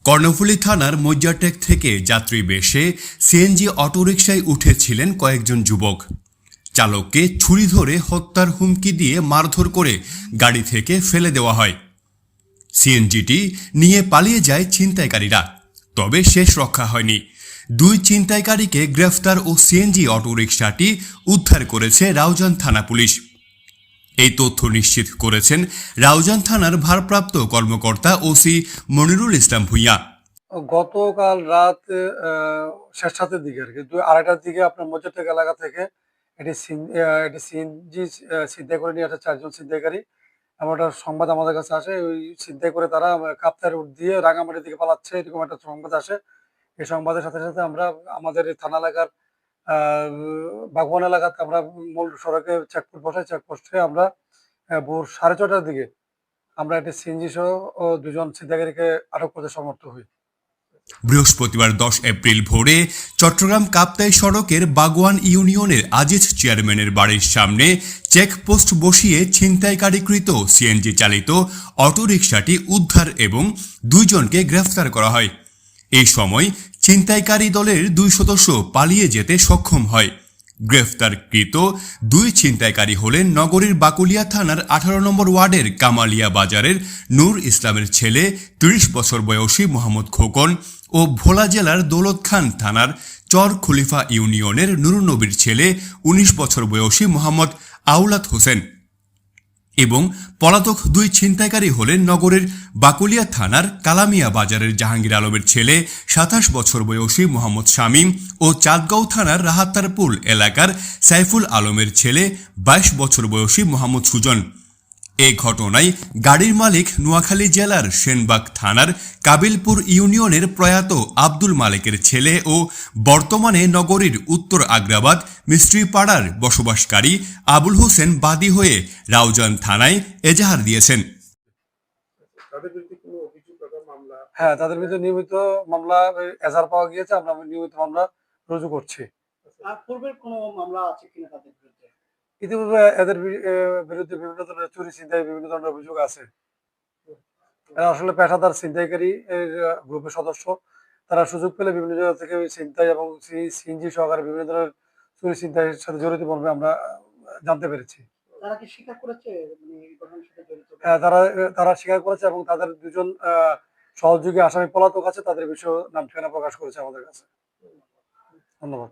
কর্ণফুলী থানার মজ্জারটেক থেকে যাত্রী বেশে সিএনজি অটোরিকশায় উঠেছিলেন কয়েকজন যুবক। চালককে ছুরি ধরে হত্যার হুমকি দিয়ে মারধর করে গাড়ি থেকে ফেলে দেওয়া হয়। সিএনজিটি নিয়ে পালিয়ে যায় ছিনতাইকারীরা, তবে শেষ রক্ষা হয়নি। দুই ছিনতাইকারীকে গ্রেফতার ও সিএনজি অটোরিকশাটি উদ্ধার করেছে রাউজান থানা পুলিশ। এই তথ্য নিশ্চিত করেছেন রাউজান থানার ভারপ্রাপ্ত কর্মকর্তা ওসি মনিরুল ইসলাম ভূঁইয়া। গতকাল রাত শেষ রাতের দিকে আর কি 2:30টার দিকে আপনার মজ্জারটেক এলাকা থেকে এটি সিএনজি ছিনতাই করে নিয়ে আসে 4জন ছিনতাইকারী। এমন একটা সংবাদ আমাদের কাছে আসে। ওই ছিনতাই করে তারা কাপ্তাই রোড দিয়ে রাঙামাটির দিকে পালাচ্ছে, এরকম একটা সংবাদ আসে। এই সংবাদের সাথে সাথে আমরা আমাদের এই থানা এলাকার বাগবান এলাকাতে আমরা মূল সড়কে চেকপোস্ট বসাই। চেকপোস্টে আমরা ভোর 6:30টার দিকে আমরা একটি সিএনজি সহ 2জন ছিনতাইকারীকে আটক করতে সমর্থ হই। বৃহস্পতিবার 10 এপ্রিল ভোরে চট্টগ্রাম কাপ্তাই সড়কের বাগওয়ান ইউনিয়নের আজিজ চেয়ারম্যানের বাড়ির সামনে চেকপোস্ট বসিয়ে ছিনতাইকারীকৃত সিএনজি চালিত অটোরিকশাটি উদ্ধার এবং 2 জনকে গ্রেফতার করা হয়। এই সময় ছিনতাইকারী দলের 2 সদস্য পালিয়ে যেতে সক্ষম হয়। গ্রেফতারকৃত 2 ছিনতাইকারী হলেন নগরীর বাকুলিয়া থানার 18 নম্বর ওয়ার্ডের কামালিয়া বাজারের নূর ইসলামের ছেলে 30 বছর বয়সী মোহাম্মদ খোকন ও ভোলা জেলার দৌলত খান থানার চর খলিফা ইউনিয়নের নুরুন্নবীর ছেলে 19 বছর বয়সী মোহাম্মদ আওলাদ হোসেন এবং পলাতক 2 ছিনতাইকারী হলেন নগরের বাকুলিয়া থানার কালামিয়া বাজারের জাহাঙ্গীর আলমের ছেলে 27 বছর বয়সী মোহাম্মদ শামীম ও চাঁদগাঁও থানার রাহাত্তারপুল এলাকার সাইফুল আলমের ছেলে 22 বছর বয়সী মোহাম্মদ সুজন। এই ঘটনায় গাড়ির মালিক নোয়াখালী জেলার সেনবাগ থানার কাবিলপুর ইউনিয়নের প্রয়াত আব্দুল মালিকের ছেলে ও বর্তমানে নগরীর উত্তর আগ্রাবাদ মিস্ত্রিপাড়ার বসবাসকারী আবুল হোসেন বাদী হয়ে রাউজান থানায় এজাহার দিয়েছেন। হ্যাঁ, তাদের বিরুদ্ধে নিয়মিত মামলা এজাহার পাওয়া গিয়েছে। আমরা নিয়মিত মামলা রুজু করছি। পূর্বের কোনো মামলা আছে কিনা তাদের বিরুদ্ধে? ইতিপূর্বে এদের বিরুদ্ধে বিভিন্ন ধরনের চুরি ছিনতাই বিভিন্ন ধরনের অভিযোগ আছে। এরা আসলে পেশাদার ছিনতাইকারী এর গ্রুপের সদস্য। তারা সুযোগ পেলে বিভিন্ন জায়গা থেকে ছিনতাই এবং সিএনজি সহকারে বিভিন্ন ধরনের চুরি ছিনতাইয়ের সাথে জড়িত বলে আমরা জানতে পেরেছি। তারা কি স্বীকার করেছে মানে এই ঘটনার সাথে জড়িত? হ্যাঁ, তারা স্বীকার করেছে এবং তাদের 2 জন সহযোগী আসামি পলাতক আছে, তাদের বিষয়ে নাম ঠিকানা প্রকাশ করেছে আমাদের কাছে। ধন্যবাদ।